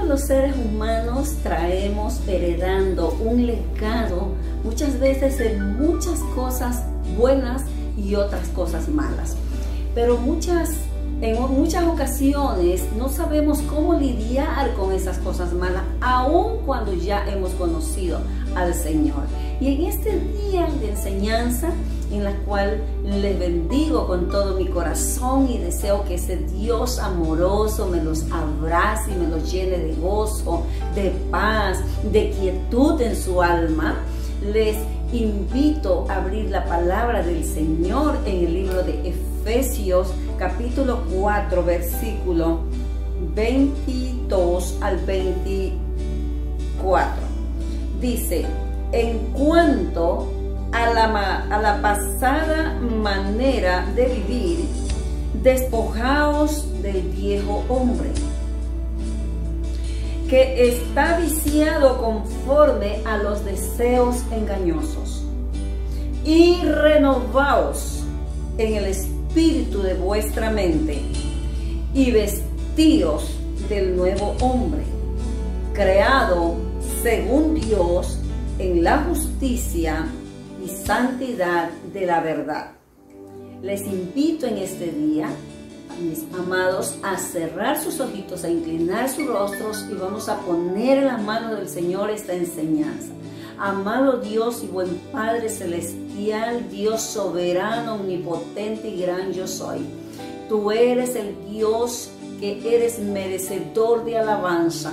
Todos los seres humanos traemos heredando un legado, muchas veces de muchas cosas buenas y otras cosas malas. Pero en muchas ocasiones no sabemos cómo lidiar con esas cosas malas, aun cuando ya hemos conocido al Señor. Y en este día de enseñanza, en la cual les bendigo con todo mi corazón y deseo que ese Dios amoroso me los abrace y me los llene de gozo, de paz, de quietud en su alma, les invito a abrir la palabra del Señor en el libro de Efesios, capítulo 4, versículo 22 al 24. Dice: en cuanto a la pasada manera de vivir, despojaos del viejo hombre, que está viciado conforme a los deseos engañosos, y renovaos en el espíritu de vuestra mente, y vestíos del nuevo hombre, creado según Dios en la justicia y santidad de la verdad. Les invito en este día, mis amados, a cerrar sus ojitos, a inclinar sus rostros, y vamos a poner en las manos del Señor esta enseñanza. Amado Dios y buen Padre celestial, Dios soberano, omnipotente y gran yo soy. Tú eres el Dios que eres merecedor de alabanza,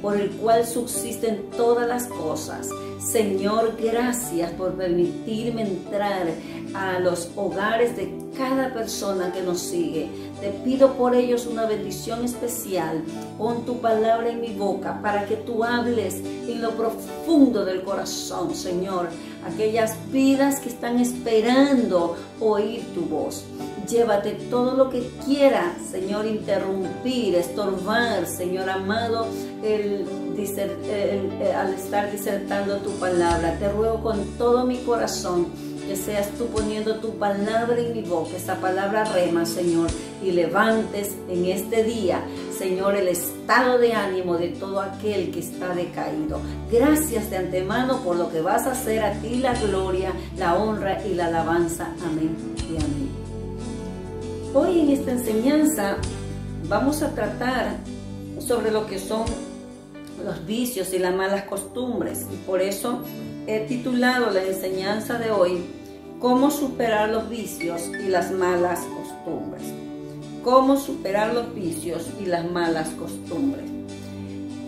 por el cual subsisten todas las cosas. Señor, gracias por permitirme entrar a los hogares de cada persona que nos sigue. Te pido por ellos una bendición especial. Pon tu palabra en mi boca para que tú hables en lo profundo del corazón, Señor. Aquellas vidas que están esperando oír tu voz. Llévate todo lo que quiera, Señor, interrumpir, estorbar, Señor amado, al estar disertando tu palabra. Te ruego con todo mi corazón que seas tú poniendo tu palabra en mi boca, esa palabra rema, Señor, y levantes en este día, Señor, el estado de ánimo de todo aquel que está decaído. Gracias de antemano por lo que vas a hacer. A ti la gloria, la honra y la alabanza. Amén y amén. Hoy en esta enseñanza vamos a tratar sobre lo que son los vicios y las malas costumbres, y por eso he titulado la enseñanza de hoy: ¿cómo superar los vicios y las malas costumbres? ¿Cómo superar los vicios y las malas costumbres?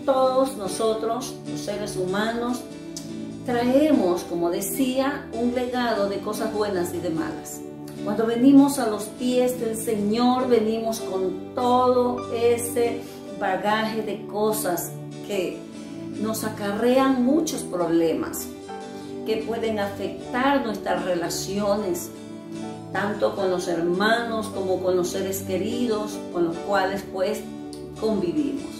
Todos nosotros, los seres humanos, traemos, como decía, un legado de cosas buenas y de malas. Cuando venimos a los pies del Señor, venimos con todo ese bagaje de cosas que nos acarrean muchos problemas, que pueden afectar nuestras relaciones, tanto con los hermanos como con los seres queridos con los cuales pues convivimos.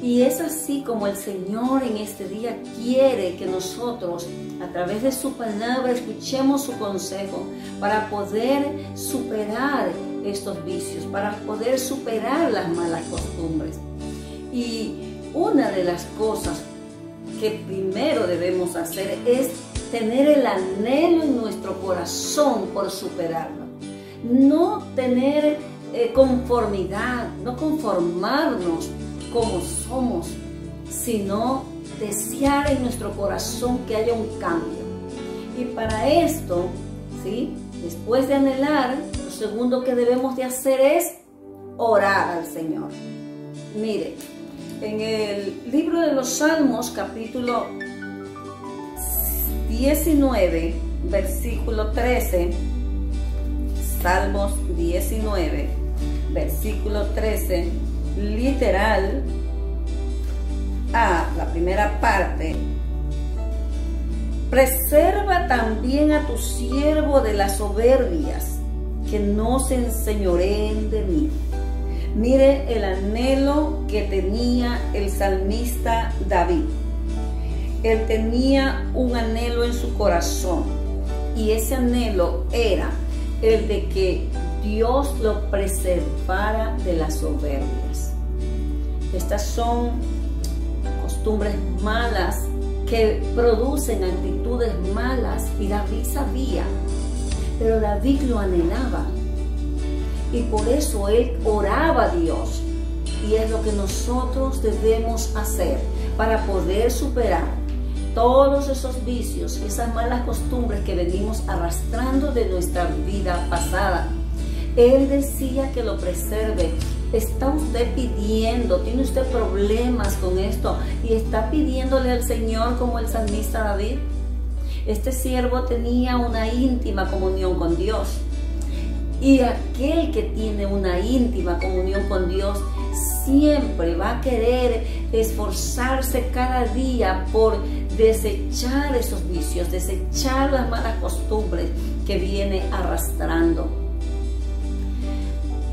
Y es así como el Señor en este día quiere que nosotros, a través de su palabra, escuchemos su consejo para poder superar estos vicios, para poder superar las malas costumbres. Y una de las cosas que primero debemos hacer es tener el anhelo en nuestro corazón por superarlo. No tener conformidad, no conformarnos como somos, sino desear en nuestro corazón que haya un cambio. Y para esto, ¿sí?, después de anhelar, lo segundo que debemos de hacer es orar al Señor. Mire, en el libro de los Salmos, capítulo 19, versículo 13, Salmos 19, versículo 13, literal, la primera parte: preserva también a tu siervo de las soberbias, que no se enseñoreen de mí. Mire el anhelo que tenía el salmista David. Él tenía un anhelo en su corazón, y ese anhelo era el de que Dios lo preservara de las soberbias. Estas son costumbres malas que producen actitudes malas, y David sabía, pero David lo anhelaba, y por eso él oraba a Dios. Y es lo que nosotros debemos hacer para poder superar todos esos vicios, esas malas costumbres que venimos arrastrando de nuestra vida pasada. Él decía que lo preserve. ¿Está usted pidiendo? ¿Tiene usted problemas con esto? Y está pidiéndole al Señor como el salmista David. Este siervo tenía una íntima comunión con Dios. Y aquel que tiene una íntima comunión con Dios siempre va a querer esforzarse cada día por desechar esos vicios, desechar las malas costumbres que viene arrastrando.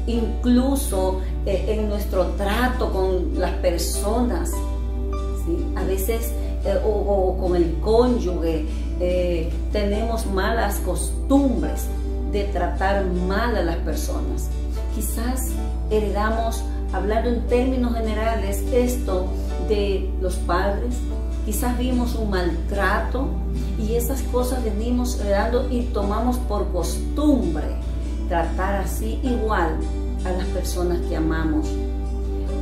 Incluso en nuestro trato con las personas, ¿sí? A veces o con el cónyuge tenemos malas costumbres de tratar mal a las personas. Quizás heredamos, hablando en términos generales, esto de los padres. Quizás vimos un maltrato y esas cosas venimos heredando y tomamos por costumbre tratar así igual a las personas que amamos.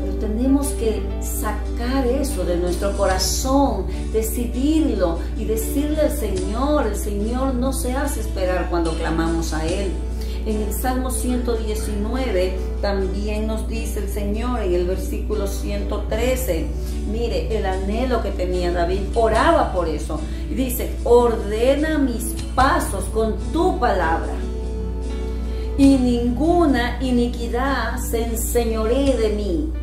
Pero tenemos que sacar eso de nuestro corazón, decidirlo y decirle al Señor. El Señor no se hace esperar cuando clamamos a Él. En el Salmo 119 también nos dice el Señor en el versículo 113, mire el anhelo que tenía David, oraba por eso, y dice: ordena mis pasos con tu palabra, y ninguna iniquidad se enseñoree de mí.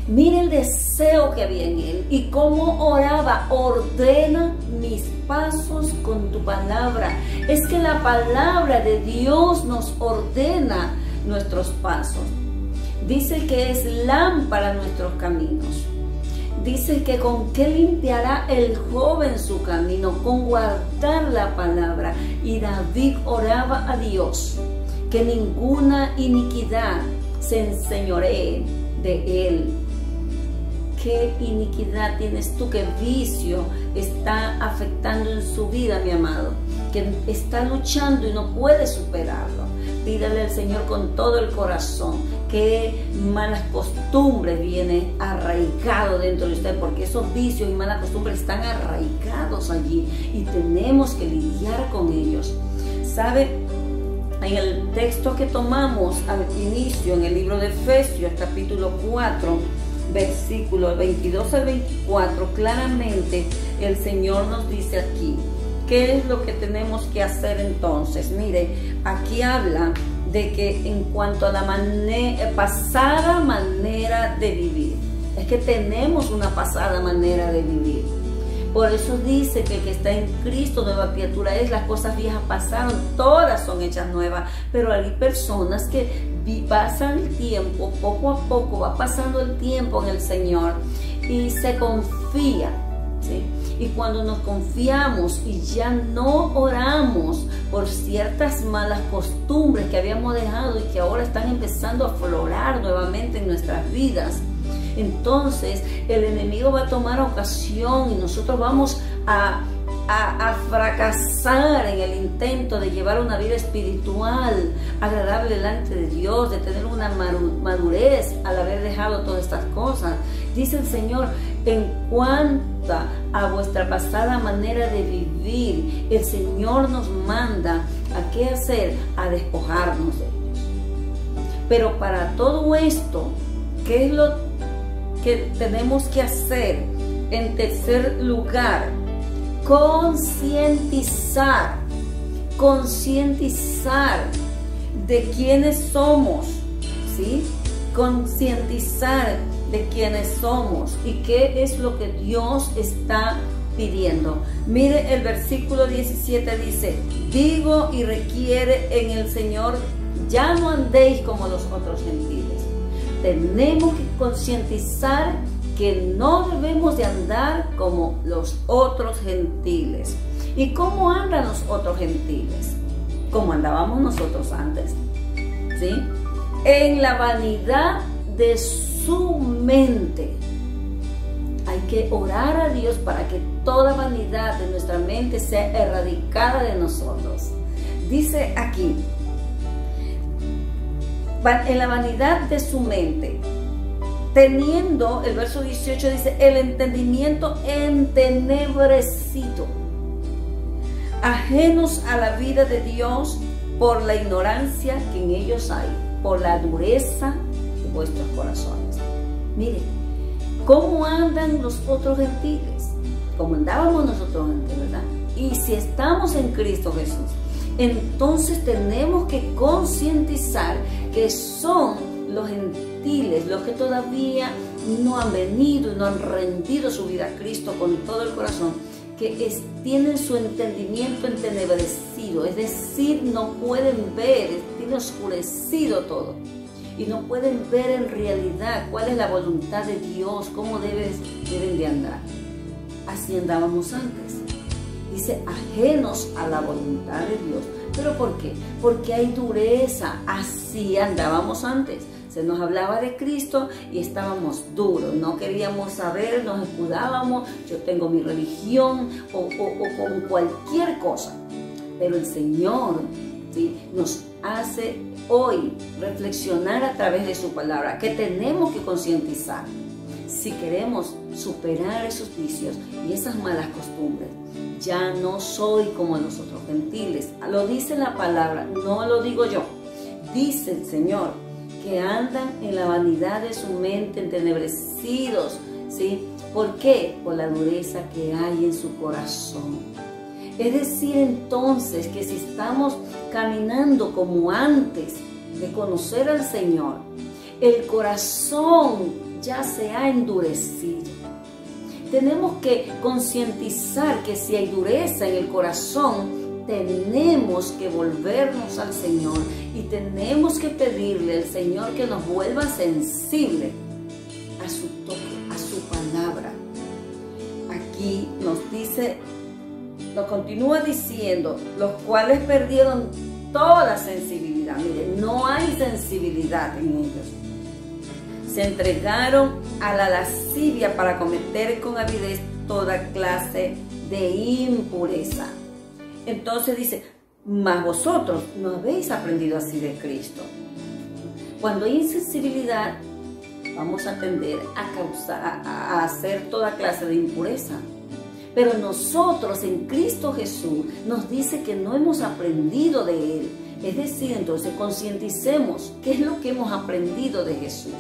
Mire el deseo que había en él y cómo oraba: ordena mis pasos con tu palabra. Es que la palabra de Dios nos ordena nuestros pasos. Dice que es lámpara a nuestros caminos. Dice que con qué limpiará el joven su camino, con guardar la palabra. Y David oraba a Dios que ninguna iniquidad se enseñoree de él. ¿Qué iniquidad tienes tú? ¿Qué vicio está afectando en su vida, mi amado? Que está luchando y no puede superarlo. Pídale al Señor con todo el corazón. ¿Qué malas costumbres vienen arraigados dentro de usted? Porque esos vicios y malas costumbres están arraigados allí y tenemos que lidiar con ellos. ¿Sabe? En el texto que tomamos al inicio, en el libro de Efesios, capítulo 4, versículos 22 al 24, claramente el Señor nos dice aquí, ¿qué es lo que tenemos que hacer entonces? Mire, aquí habla de que en cuanto a la pasada manera de vivir, es que tenemos una pasada manera de vivir. Por eso dice que el que está en Cristo, nueva criatura es. Las cosas viejas pasaron, todas son hechas nuevas. Pero hay personas que pasan el tiempo, poco a poco va pasando el tiempo en el Señor y se confía, ¿sí? Y cuando nos confiamos y ya no oramos por ciertas malas costumbres que habíamos dejado y que ahora están empezando a aflorar nuevamente en nuestras vidas, entonces el enemigo va a tomar ocasión y nosotros vamos a fracasar en el intento de llevar una vida espiritual agradable delante de Dios, de tener una madurez al haber dejado todas estas cosas. Dice el Señor: en cuanto a vuestra pasada manera de vivir, el Señor nos manda a qué hacer, a despojarnos de ellos. Pero para todo esto, ¿qué es lo que tenemos que hacer? En tercer lugar, concientizar de quiénes somos, ¿sí? Concientizar de quiénes somos y qué es lo que Dios está pidiendo. Mire el versículo 17, dice: digo y requiere en el Señor, ya no andéis como los otros gentiles. Tenemos que concientizar que no debemos de andar como los otros gentiles. ¿Y cómo andan los otros gentiles? Como andábamos nosotros antes, ¿sí? En la vanidad de su mente. que orar a Dios para que toda vanidad de nuestra mente sea erradicada de nosotros. Dice aquí, en la vanidad de su mente, teniendo, el verso 18 dice, el entendimiento entenebrecido, ajenos a la vida de Dios por la ignorancia que en ellos hay, por la dureza de vuestros corazones. Miren, ¿cómo andan los otros gentiles? Como andábamos nosotros antes, ¿verdad? Y si estamos en Cristo Jesús, entonces tenemos que concientizar que son los gentiles, los que todavía no han venido y no han rendido su vida a Cristo con todo el corazón, que tienen su entendimiento entenebrecido, es decir, no pueden ver, tiene oscurecido todo y no pueden ver en realidad cuál es la voluntad de Dios, cómo deben de andar. Así andábamos antes. Dice, ajenos a la voluntad de Dios. ¿Pero por qué? Porque hay dureza. Así andábamos antes. Se nos hablaba de Cristo y estábamos duros. No queríamos saber, nos escudábamos. Yo tengo mi religión o con cualquier cosa. Pero el Señor, ¿sí?, nos hace hoy reflexionar a través de su palabra que tenemos que concientizar. Si queremos superar esos vicios y esas malas costumbres, ya no soy como los otros gentiles. Lo dice la palabra, no lo digo yo. Dice el Señor que andan en la vanidad de su mente, entenebrecidos, ¿sí? ¿Por qué? Por la dureza que hay en su corazón. Es decir, entonces, que si estamos caminando como antes de conocer al Señor, el corazón ya se ha endurecido. Tenemos que concientizar que si hay dureza en el corazón, tenemos que volvernos al Señor y tenemos que pedirle al Señor que nos vuelva sensible a su toque, a su palabra. Aquí nos dice, nos continúa diciendo, los cuales perdieron toda sensibilidad. Miren, no hay sensibilidad en ellos. Se entregaron a la lascivia para cometer con avidez toda clase de impureza. Entonces dice, mas vosotros no habéis aprendido así de Cristo. Cuando hay insensibilidad, vamos a tender a hacer toda clase de impureza. Pero nosotros en Cristo Jesús nos dice que no hemos aprendido de Él. Es decir, entonces concienticemos qué es lo que hemos aprendido de Jesús,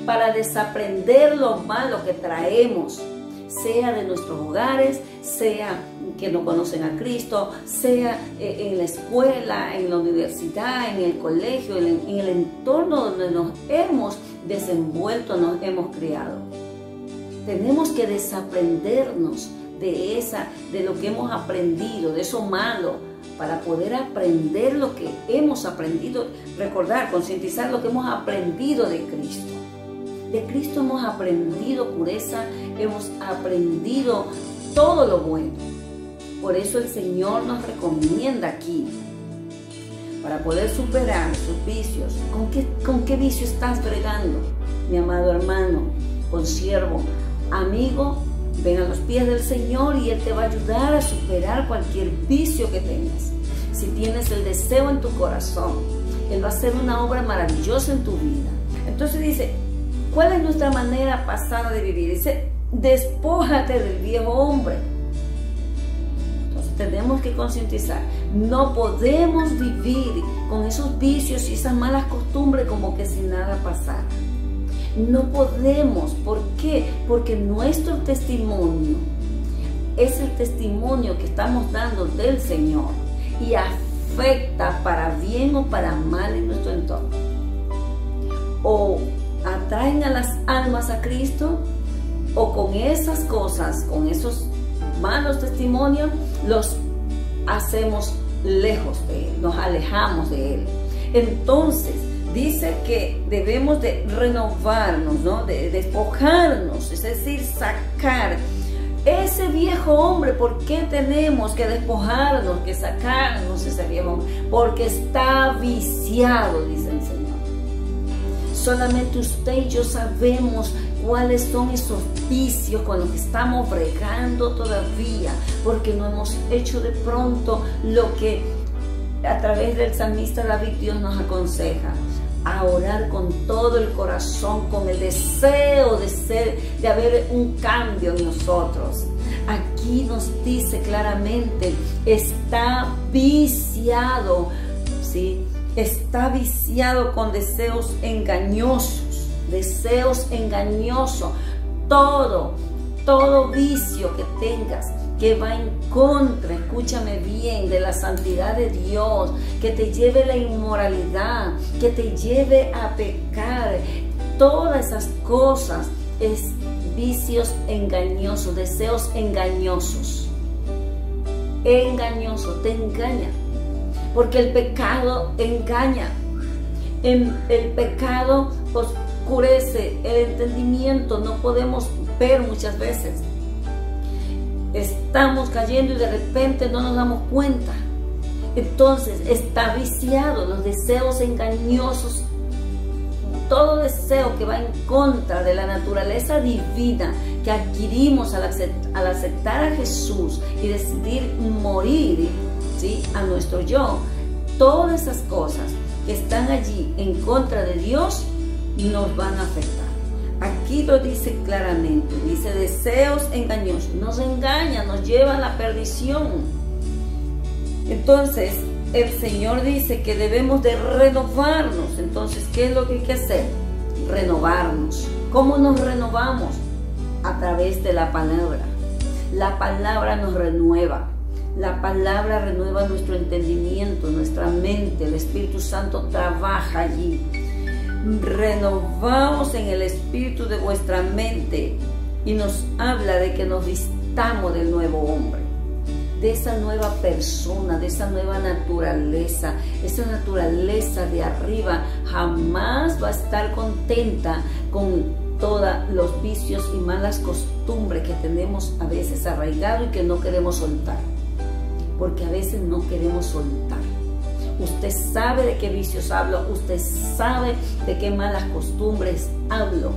para desaprender lo malo que traemos, sea de nuestros hogares, sea que no conocen a Cristo, sea en la escuela, en la universidad, en el colegio, en el entorno donde nos hemos desenvuelto, nos hemos criado. Tenemos que desaprendernos de lo que hemos aprendido, de eso malo, para poder aprender lo que hemos aprendido, recordar, concientizar lo que hemos aprendido de Cristo. De Cristo hemos aprendido pureza, hemos aprendido todo lo bueno. Por eso el Señor nos recomienda aquí, para poder superar sus vicios. ¿Con qué vicio estás bregando, mi amado hermano, consiervo, amigo? Ven a los pies del Señor y Él te va a ayudar a superar cualquier vicio que tengas. Si tienes el deseo en tu corazón, Él va a hacer una obra maravillosa en tu vida. Entonces dice, ¿cuál es nuestra manera pasada de vivir? Dice, despójate del viejo hombre. Entonces tenemos que concientizar. No podemos vivir con esos vicios y esas malas costumbres como que sin nada pasara. No podemos. ¿Por qué? Porque nuestro testimonio es el testimonio que estamos dando del Señor y afecta para bien o para mal en nuestro entorno. O atraen a las almas a Cristo, o con esas cosas, con esos malos testimonios, los hacemos lejos de Él, nos alejamos de Él. Entonces dice que debemos de renovarnos, ¿no? De despojarnos, es decir, sacar ese viejo hombre. ¿Por qué tenemos que despojarnos, que sacarnos ese viejo hombre? Porque está viciado, dice el Señor. Solamente usted y yo sabemos cuáles son esos vicios con los que estamos bregando todavía, porque no hemos hecho de pronto lo que a través del salmista David Dios nos aconseja: a orar con todo el corazón, con el deseo de haber un cambio en nosotros. Aquí nos dice claramente: está viciado, ¿sí? Está viciado con deseos engañosos. Deseos engañosos. Todo vicio que tengas que va en contra, escúchame bien, de la santidad de Dios, que te lleve a la inmoralidad, que te lleve a pecar, todas esas cosas es vicios engañosos, deseos engañosos. Engañoso, te engaña, porque el pecado engaña. El pecado oscurece el entendimiento, no podemos ver muchas veces. Estamos cayendo y de repente no nos damos cuenta. Entonces está viciado, los deseos engañosos, todo deseo que va en contra de la naturaleza divina que adquirimos al aceptar a Jesús y decidir morir, ¿sí?, a nuestro yo. Todas esas cosas que están allí en contra de Dios nos van a afectar. Aquí lo dice claramente, dice deseos engañosos, nos engañan, nos llevan a la perdición. Entonces el Señor dice que debemos de renovarnos. Entonces, ¿qué es lo que hay que hacer? Renovarnos. ¿Cómo nos renovamos? A través de la palabra. La palabra nos renueva. La palabra renueva nuestro entendimiento, nuestra mente. El Espíritu Santo trabaja allí. Renovamos en el espíritu de vuestra mente, y nos habla de que nos vistamos del nuevo hombre, de esa nueva persona, de esa nueva naturaleza. Esa naturaleza de arriba jamás va a estar contenta con todos los vicios y malas costumbres que tenemos a veces arraigados y que no queremos soltar, porque a veces no queremos soltar. Usted sabe de qué vicios hablo, usted sabe de qué malas costumbres hablo.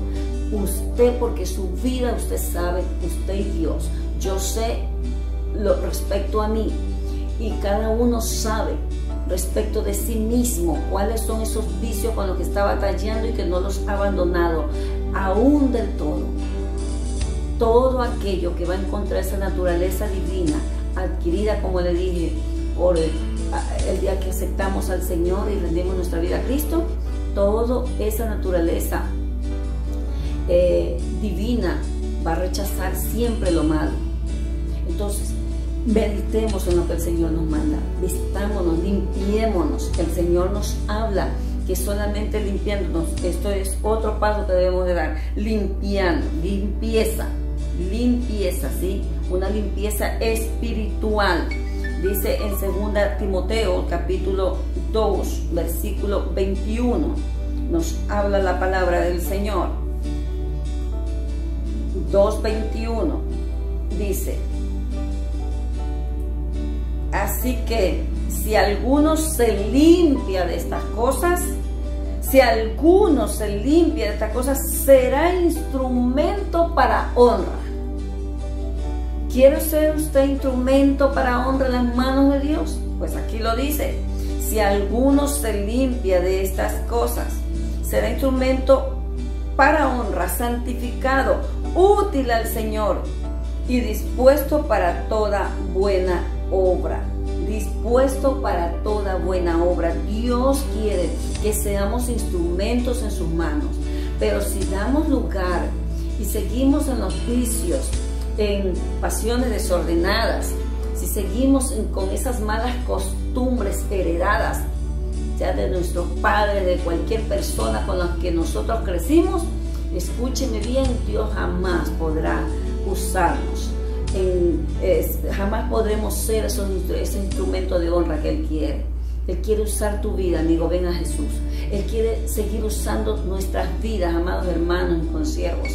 Usted, porque su vida, usted sabe, usted y Dios. Yo sé lo respecto a mí, y cada uno sabe respecto de sí mismo cuáles son esos vicios con los que está batallando y que no los ha abandonado aún del todo. Todo aquello que va en contra de esa naturaleza divina adquirida, como le dije, por el día que aceptamos al Señor y rendimos nuestra vida a Cristo, toda esa naturaleza divina va a rechazar siempre lo malo. Entonces, meditemos en lo que el Señor nos manda, vistámonos, limpiémonos. El Señor nos habla que solamente limpiándonos, esto es otro paso que debemos de dar, limpiando, limpieza, ¿sí? Una limpieza espiritual. Dice en 2 Timoteo capítulo 2 versículo 21, nos habla la palabra del Señor. 2:21 dice: así que si alguno se limpia de estas cosas, será instrumento para honra. ¿Quiere ser usted instrumento para honra en las manos de Dios? Pues aquí lo dice: si alguno se limpia de estas cosas, será instrumento para honra, santificado, útil al Señor y dispuesto para toda buena obra. Dispuesto para toda buena obra. Dios quiere que seamos instrumentos en sus manos, pero si damos lugar y seguimos en los vicios, en pasiones desordenadas, si seguimos con esas malas costumbres heredadas, ya de nuestros padres, de cualquier persona con la que nosotros crecimos, escúcheme bien, Dios jamás podrá usarnos. Jamás podremos ser ese instrumento de honra que Él quiere. Él quiere usar tu vida, amigo, ven a Jesús. Él quiere seguir usando nuestras vidas, amados hermanos y consiervos.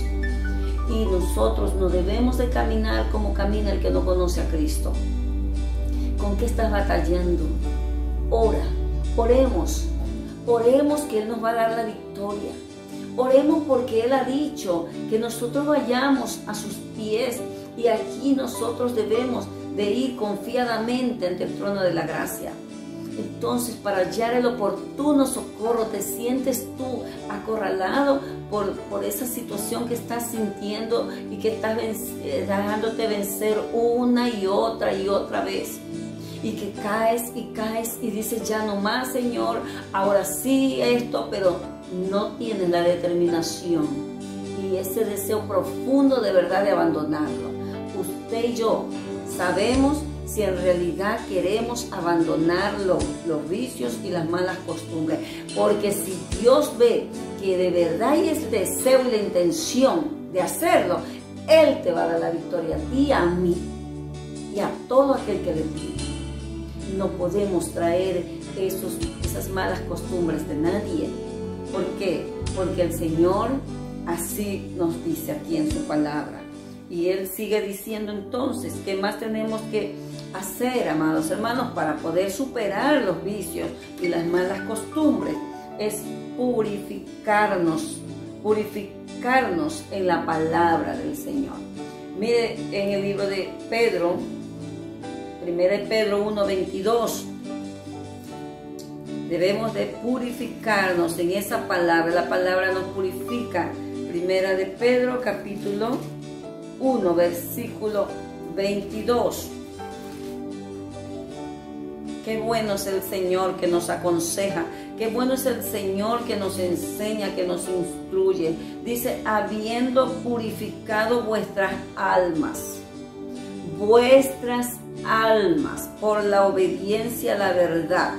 Y nosotros no debemos de caminar como camina el que no conoce a Cristo. ¿Con qué estás batallando? Ora, oremos que Él nos va a dar la victoria. Oremos porque Él ha dicho que nosotros vayamos a sus pies y aquí nosotros debemos de ir confiadamente ante el trono de la gracia. Entonces, para hallar el oportuno socorro, te sientes tú acorralado por esa situación que estás sintiendo y que estás dejándote vencer una y otra vez. Y que caes y dices, ya no más, Señor, ahora sí esto, pero no tienes la determinación y ese deseo profundo de verdad de abandonarlo. Usted y yo sabemos si en realidad queremos abandonar los vicios y las malas costumbres. Porque si Dios ve que de verdad hay ese deseo y la intención de hacerlo, Él te va a dar la victoria a ti, a mí y a todo aquel que le pide. No podemos traer esas malas costumbres de nadie. ¿Por qué? Porque el Señor así nos dice aquí en su palabra. Y Él sigue diciendo entonces, ¿qué más tenemos que hacer, amados hermanos, para poder superar los vicios y las malas costumbres? Es purificarnos en la palabra del Señor. Mire en el libro de Pedro, 1 Pedro 1:22, debemos de purificarnos en esa palabra. La palabra nos purifica. 1 de Pedro capítulo 1 versículo 22. Qué bueno es el Señor que nos aconseja, qué bueno es el Señor que nos enseña, que nos instruye. Dice, habiendo purificado vuestras almas por la obediencia a la verdad,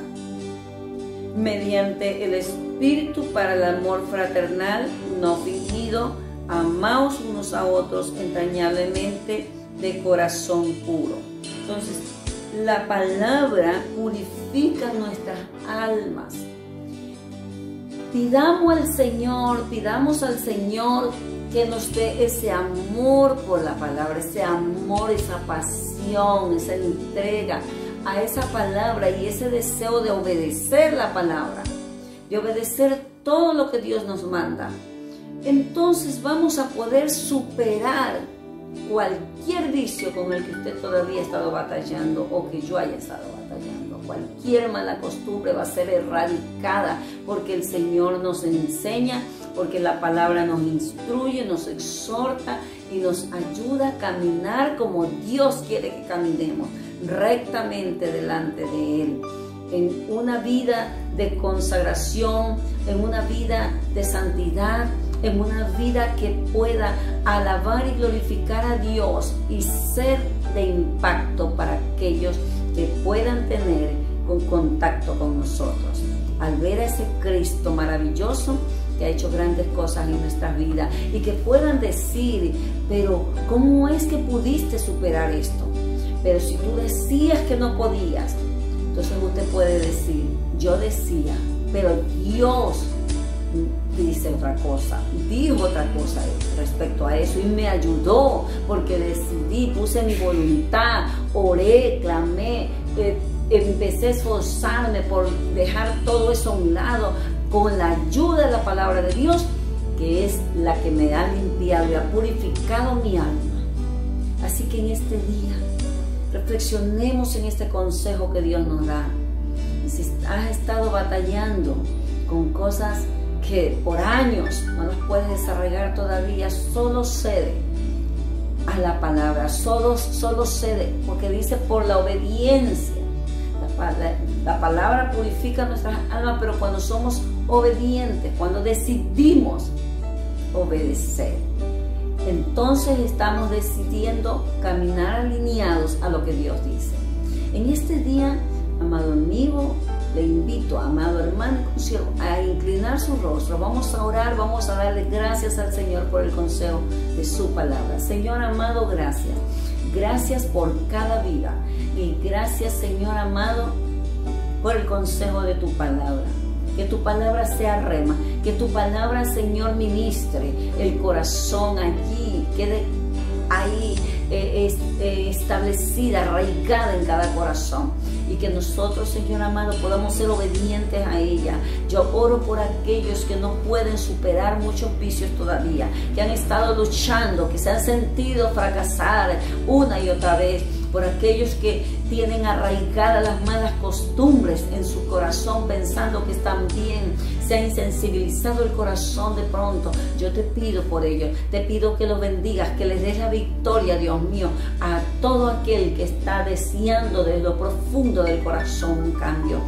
mediante el Espíritu para el amor fraternal no fingido, amaos unos a otros entrañablemente de corazón puro. Entonces, la palabra purifica nuestras almas. Pidamos al Señor que nos dé ese amor por la palabra, ese amor, esa pasión, esa entrega a esa palabra y ese deseo de obedecer la palabra, de obedecer todo lo que Dios nos manda. Entonces vamos a poder superar cualquier vicio con el que usted todavía ha estado batallando o que yo haya estado batallando. Cualquier mala costumbre va a ser erradicada porque el Señor nos enseña, porque la palabra nos instruye, nos exhorta y nos ayuda a caminar como Dios quiere que caminemos, rectamente delante de Él, en una vida de consagración, en una vida de santidad, en una vida que pueda alabar y glorificar a Dios y ser de impacto para aquellos que puedan tener contacto con nosotros. Al ver a ese Cristo maravilloso que ha hecho grandes cosas en nuestras vidas y que puedan decir, pero ¿cómo es que pudiste superar esto? Pero si tú decías que no podías, entonces usted puede decir, yo decía, pero Dios dice otra cosa, dijo otra cosa respecto a eso y me ayudó porque decidí, puse mi voluntad, oré, clamé, empecé a esforzarme por dejar todo eso a un lado con la ayuda de la palabra de Dios, que es la que me ha limpiado y ha purificado mi alma. Así que en este día reflexionemos en este consejo que Dios nos da. Y si has estado batallando con cosas que por años no los puedes desarrollar todavía, solo cede a la palabra, solo cede, porque dice por la obediencia. La palabra purifica nuestras almas, pero cuando somos obedientes, cuando decidimos obedecer, entonces estamos decidiendo caminar alineados a lo que Dios dice. En este día, amado amigo, le invito, amado hermano y consiervo, a inclinar su rostro. Vamos a orar, vamos a darle gracias al Señor por el consejo de su palabra. Señor amado, gracias. Gracias por cada vida. Y gracias, Señor amado, por el consejo de tu palabra. Que tu palabra sea rema. Que tu palabra, Señor, ministre el corazón allí. Quede ahí establecida, arraigada en cada corazón. Y que nosotros, Señor amado, podamos ser obedientes a ella. Yo oro por aquellos que no pueden superar muchos vicios todavía, que han estado luchando, que se han sentido fracasar una y otra vez, por aquellos que tienen arraigadas las malas costumbres en su corazón, pensando que están bien, se ha insensibilizado el corazón de pronto. Yo te pido por ellos, te pido que los bendigas, que les des la victoria, Dios mío, a todo aquel que está deseando desde lo profundo del corazón un cambio.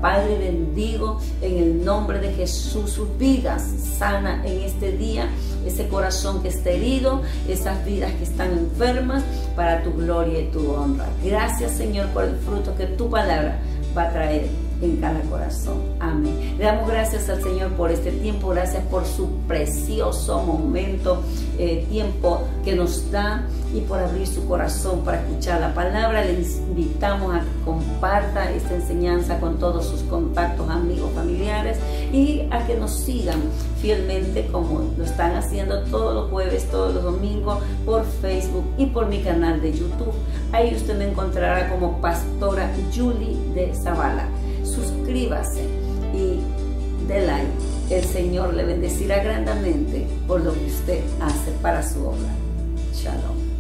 Padre, bendigo en el nombre de Jesús sus vidas, sana en este día ese corazón que está herido, esas vidas que están enfermas, para tu gloria y tu honra. Gracias, Señor, por el fruto que tu palabra va a traer en cada corazón. Amén. Le damos gracias al Señor por este tiempo, gracias por su precioso momento, tiempo que nos da, y por abrir su corazón para escuchar la palabra. Le invitamos a que comparta esta enseñanza con todos sus contactos, amigos, familiares, y a que nos sigan fielmente como lo están haciendo todos los jueves, todos los domingos, por Facebook y por mi canal de YouTube. Ahí usted me encontrará como Pastora Julie de Zavala. Suscríbase y dé like. El Señor le bendecirá grandemente por lo que usted hace para su obra. Shalom.